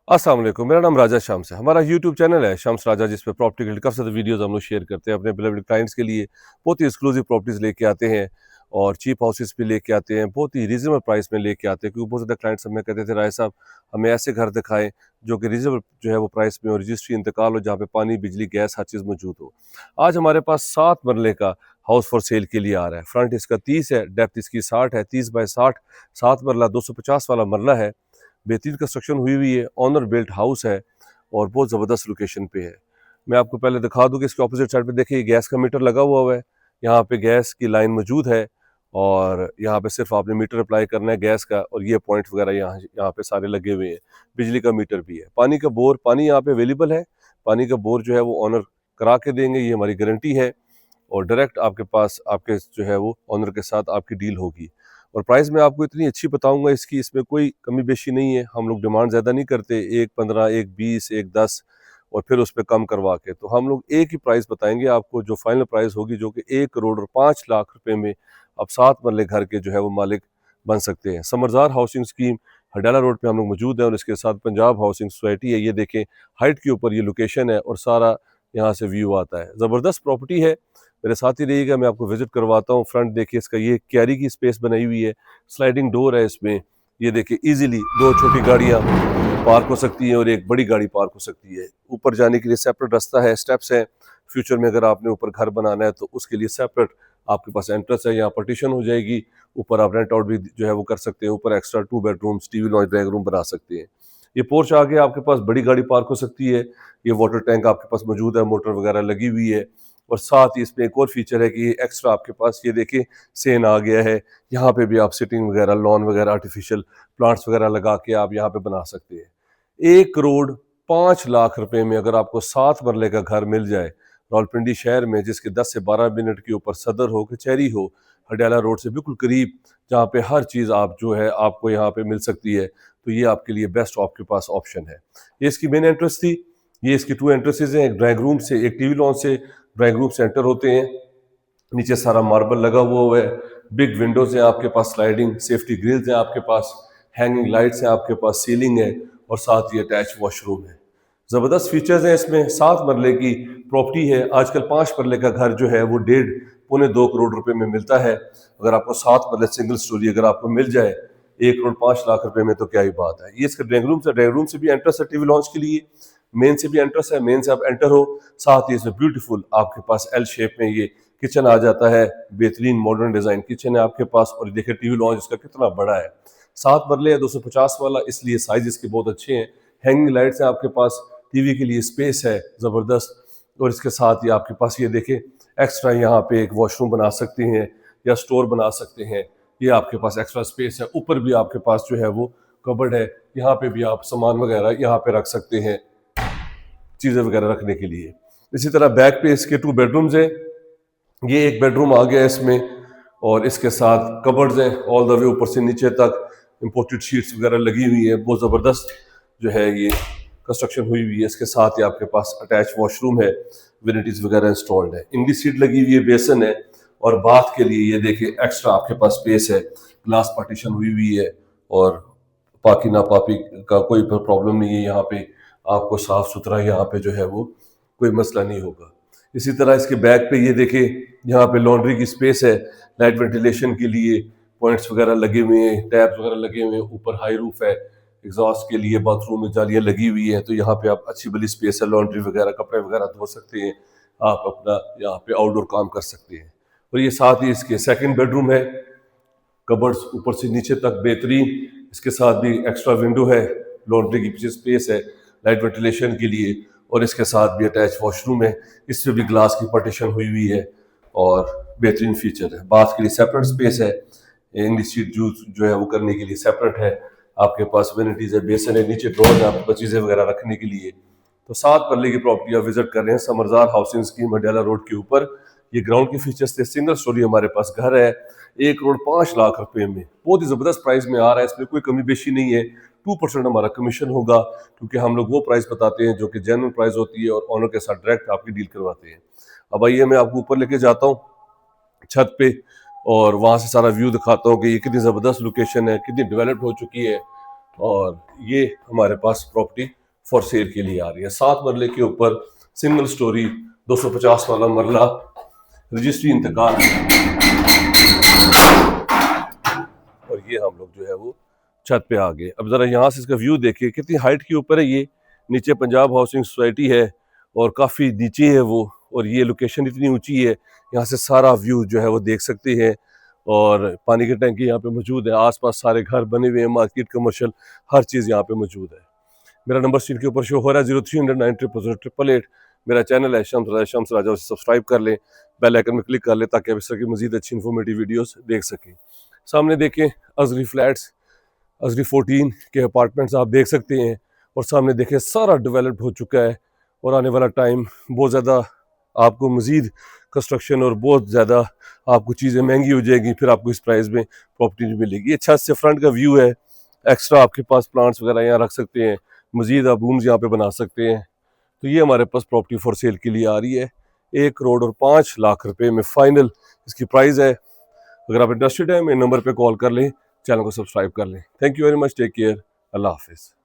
अस्सलाम वालेकुम। मेरा नाम राजा शम्स है। हमारा यूट्यूब चैनल है शम्स राजा, जिस पे प्रॉपर्टी के काफ़ी ज़्यादा वीडियोस हम लोग शेयर करते हैं। अपने बिलीव्ड क्लाइंट्स के लिए बहुत ही एक्सक्लूसिव प्रॉपर्टीज़ लेके आते हैं और चीप हाउसेस भी लेके आते हैं, बहुत ही रीजनेबल प्राइस में लेके आते हैं। क्योंकि बहुत ज़्यादा क्लाइंट्स हमें कहते थे, राय साहब हमें ऐसे घर दिखाएं जो कि रीजनेबल जो है वो प्राइस में और रजिस्ट्री इंतकाल हो, जहाँ पे पानी, बिजली, गैस हर चीज़ मौजूद हो। आज हमारे पास 7 मरले का हाउस फॉर सेल के लिए आ रहा है। फ्रंट इसका 30 है, डेप्थ इसकी 60 है, 30 बाय 60, 7 मरला 250 वाला मरला है। बेहतरीन कंस्ट्रक्शन हुई हुई है, ऑनर बिल्ट हाउस है और बहुत ज़बरदस्त लोकेशन पे है। मैं आपको पहले दिखा दूं कि इसके ऑपोजिट साइड पे देखिए गैस का मीटर लगा हुआ है। यहाँ पे गैस की लाइन मौजूद है और यहाँ पे सिर्फ आपने मीटर अप्लाई करना है गैस का, और ये पॉइंट वगैरह यहाँ यहाँ पे सारे लगे हुए हैं। बिजली का मीटर भी है, पानी का बोर, पानी यहाँ पे अवेलेबल है। पानी का बोर जो है वो ऑनर करा के देंगे, ये हमारी गारंटी है। और डायरेक्ट आपके पास आपके जो है वो ऑनर के साथ आपकी डील होगी। और प्राइस मैं आपको इतनी अच्छी बताऊंगा इसकी, इसमें कोई कमी बेशी नहीं है। हम लोग डिमांड ज़्यादा नहीं करते, 1.15, 1.20, 1.10 और फिर उस पर कम करवा के। तो हम लोग एक ही प्राइस बताएंगे आपको, जो फाइनल प्राइस होगी, जो कि 1 करोड़ और 5 लाख रुपए में अब 7 मरले घर के जो है वो मालिक बन सकते हैं। समरजार हाउसिंग स्कीम हडाला रोड पे हम लोग मौजूद हैं और इसके साथ पंजाब हाउसिंग सोसाइटी है। ये देखें हाइट के ऊपर ये लोकेशन है और सारा यहाँ से व्यू आता है। ज़बरदस्त प्रॉपर्टी है, मेरे साथ ही रहिएगा, मैं आपको विजिट करवाता हूँ। फ्रंट देखिए इसका, ये कैरी की स्पेस बनाई हुई है, स्लाइडिंग डोर है इसमें। ये देखिए इजीली 2 छोटी गाड़ियाँ पार्क हो सकती हैं और एक बड़ी गाड़ी पार्क हो सकती है। ऊपर जाने के लिए सेपरेट रास्ता है, स्टेप्स हैं। फ्यूचर में अगर आपने ऊपर घर बनाना है तो उसके लिए सेपरेट आपके पास एंट्रेंस है, यहाँ पार्टीशन हो जाएगी। ऊपर आप रेंट आउट भी जो है वो कर सकते हैं। ऊपर extra 2 bedrooms, TV launch, drawing room बना सकते हैं। ये पोर्च आगे आपके पास बड़ी गाड़ी पार्क हो सकती है। ये वाटर टैंक आपके पास मौजूद है, मोटर वगैरह लगी हुई है। और साथ ही इसमें एक और फीचर है कि एक्स्ट्रा आपके पास ये देखिए सेन आ गया है। यहाँ पे भी आप सिटिंग वगैरह, लॉन वगैरह, आर्टिफिशियल प्लांट्स वगैरह लगा के आप यहाँ पे बना सकते हैं। 1 करोड़ 5 लाख रुपए में अगर आपको 7 मरले का घर मिल जाए रावलपिंडी शहर में, जिसके 10 से 12 मिनट के ऊपर सदर हो, कचहरी हो, हडियाला रोड से बिल्कुल करीब, जहाँ पे हर चीज़ आप जो है आपको यहाँ पे मिल सकती है, तो ये आपके लिए बेस्ट आपके पास ऑप्शन है। ये इसकी मेन एंट्रेंस थी। ये इसकी 2 एंट्रेंसेज हैं, एक ड्राइंग रूम से, एक टीवी लॉन्च से। ड्राइंग रूम से एंटर होते हैं, नीचे सारा मार्बल लगा हुआ है, बिग विंडोज हैं आपके पास, स्लाइडिंग सेफ्टी ग्रिल्स हैं आपके पास, हैंगिंग लाइट्स हैं आपके पास, सीलिंग है और साथ ही अटैच वॉशरूम है। ज़बरदस्त फीचर्स हैं इसमें। 7 मरले की प्रॉपर्टी है। आजकल 5 मरले का घर जो है वो 1.5 पौने 2 करोड़ रुपए में मिलता है। अगर आपको 7 मरले सिंगल स्टोरी अगर आपको मिल जाए 1 करोड़ 5 लाख रुपए में, तो क्या ही बात है। ये इसका ड्राइंग रूम से, ड्राइंग रूम से भी एंट्रेंस है टीवी लॉन्च के लिए, मेन से भी एंट्रेंस है, मेन से आप एंटर हो। साथ ही इसमें ब्यूटीफुल आपके पास एल शेप में ये किचन आ जाता है। बेहतरीन मॉडर्न डिजाइन किचन है आपके पास। और देखिए टीवी लॉन्च इसका कितना बड़ा है, 7 मरले है, 250 वाला, इसलिए साइज इसके बहुत अच्छे हैं। हैंगिंग लाइट्स है आपके पास, टीवी के लिए स्पेस है ज़बरदस्त। और इसके साथ ही आपके पास ये देखें एक्स्ट्रा यहाँ पे एक वॉशरूम बना सकते हैं या स्टोर बना सकते हैं। ये आपके पास एक्स्ट्रा स्पेस है। ऊपर भी आपके पास जो है वो कबर्ड है, यहाँ पे भी आप सामान वगैरह यहाँ पे रख सकते हैं, चीज़ें वगैरह रखने के लिए। इसी तरह बैक पे इसके 2 बेडरूम्स हैं। ये एक बेडरूम आ गया इसमें और इसके साथ कबर्ड्स हैं ऑल द वे ऊपर से नीचे तक। इम्पोर्टेड शीट्स वगैरह लगी हुई है, बहुत ज़बरदस्त जो है ये कंस्ट्रक्शन हुई हुई है। इसके साथ ही आपके पास अटैच वॉशरूम है, वेनिटीज़ वगैरह इंस्टॉल्ड है, इंग्लिश सीट लगी हुई है, बेसन है। और बाथ के लिए ये देखिए एक्स्ट्रा आपके पास स्पेस है, ग्लास पार्टीशन हुई हुई है और पाकि नापाकी का कोई प्रॉब्लम नहीं है। यहाँ पे आपको साफ सुथरा यहाँ पे जो है वो कोई मसला नहीं होगा। इसी तरह इसके बैक पे ये देखिए यहाँ पे लॉन्ड्री की स्पेस है, लाइट वेंटिलेशन के लिए पॉइंट्स वगैरह लगे हुए हैं, टैब्स वगैरह लगे हुए हैं। ऊपर हाई रूफ है, एग्जॉस्ट के लिए बाथरूम में जालियाँ लगी हुई हैं, तो यहाँ पे आप अच्छी बड़ी स्पेस है, लॉन्ड्री वगैरह, कपड़े वगैरह धो सकते हैं। आप अपना यहाँ पे आउटडोर काम कर सकते हैं। और ये साथ ही इसके सेकंड बेडरूम है, कबर्ड्स ऊपर से नीचे तक बेहतरीन। इसके साथ भी एक्स्ट्रा विंडो है, लॉन्ड्री की पीछे स्पेस है लाइट वेंटिलेशन के लिए। और इसके साथ भी अटैच वॉशरूम है, इससे भी ग्लास की पार्टीशन हुई हुई है और बेहतरीन फीचर है। बाथ के लिए सेपरेट स्पेस है, इंग्लिश सीट जो है वो करने के लिए सेपरेट है। आपके पास वेनिटीज है, बेसन है, नीचे ड्रॉर है आपके पास चीज़ें वगैरह रखने के लिए। तो 7 मरले की प्रॉपर्टी आप विजिट कर रहे हैं समरजार हाउसिंग स्कीम हडियाला रोड के ऊपर। ये ग्राउंड के फीचर्स थे, सिंगल स्टोरी हमारे पास घर है, 1 करोड़ 5 लाख रुपए में, बहुत ही ज़बरदस्त प्राइस में आ रहा है। इसमें कोई कमी बेशी नहीं है। 2% हमारा कमीशन होगा, क्योंकि हम लोग वो प्राइस बताते हैं जो कि जेन्युइन प्राइस होती है और ऑनर के साथ डायरेक्ट आपकी डील करवाते हैं। अब आइए मैं आपको ऊपर लेके जाता हूँ छत पे और वहाँ से सारा व्यू दिखाता हूँ कि ये कितनी ज़बरदस्त लोकेशन है, कितनी डेवलप्ड हो चुकी है। और ये हमारे पास प्रॉपर्टी फॉर सेल के लिए आ रही है। 7 मरले के ऊपर सिंगल स्टोरी 250 वाला मरला, रजिस्ट्री इंतकाल। और ये हम लोग जो है वो छत पे आ गए। अब ज़रा यहाँ से इसका व्यू देखिए, कितनी हाइट के ऊपर है ये। नीचे पंजाब हाउसिंग सोसाइटी है और काफ़ी नीचे है वो, और ये लोकेशन इतनी ऊंची है, यहाँ से सारा व्यू जो है वो देख सकते हैं। और पानी की टंकी यहाँ पे मौजूद है, आसपास सारे घर बने हुए हैं, मार्केट, कमर्शियल, हर चीज़ यहाँ पे मौजूद है। मेरा नंबर स्क्रीन के ऊपर शो हो रहा है 0309000888। मेरा चैनल है शम्स राजा, उसे सब्सक्राइब कर लें, बेल आइकन में क्लिक कर लें ताकि आप इस तरह की मजीद अच्छी इन्फॉर्मेटिव वीडियोस देख सकें। सामने देखें अजरी फ्लैट्स, अजरी 14 के अपार्टमेंट्स आप देख सकते हैं। और सामने देखें सारा डेवलप्ड हो चुका है, और आने वाला टाइम बहुत ज़्यादा आपको मज़ीद कंस्ट्रक्शन और बहुत ज़्यादा आपको चीज़ें महंगी हो जाएगी, फिर आपको इस प्राइस में प्रॉपर्टी नहीं मिलेगी। अच्छा से फ्रंट का व्यू है, एक्स्ट्रा आपके पास प्लांट्स वगैरह यहाँ रख सकते हैं, मज़ीद आप रूम्स यहाँ पे बना सकते हैं। तो ये हमारे पास प्रॉपर्टी फॉर सेल के लिए आ रही है, 1 करोड़ और 5 लाख रुपए में फाइनल इसकी प्राइस है। अगर आप इंटरेस्टेड हैं मेरे नंबर पे कॉल कर लें, चैनल को सब्सक्राइब कर लें। Thank you very much, take care, अल्लाह हाफिज़।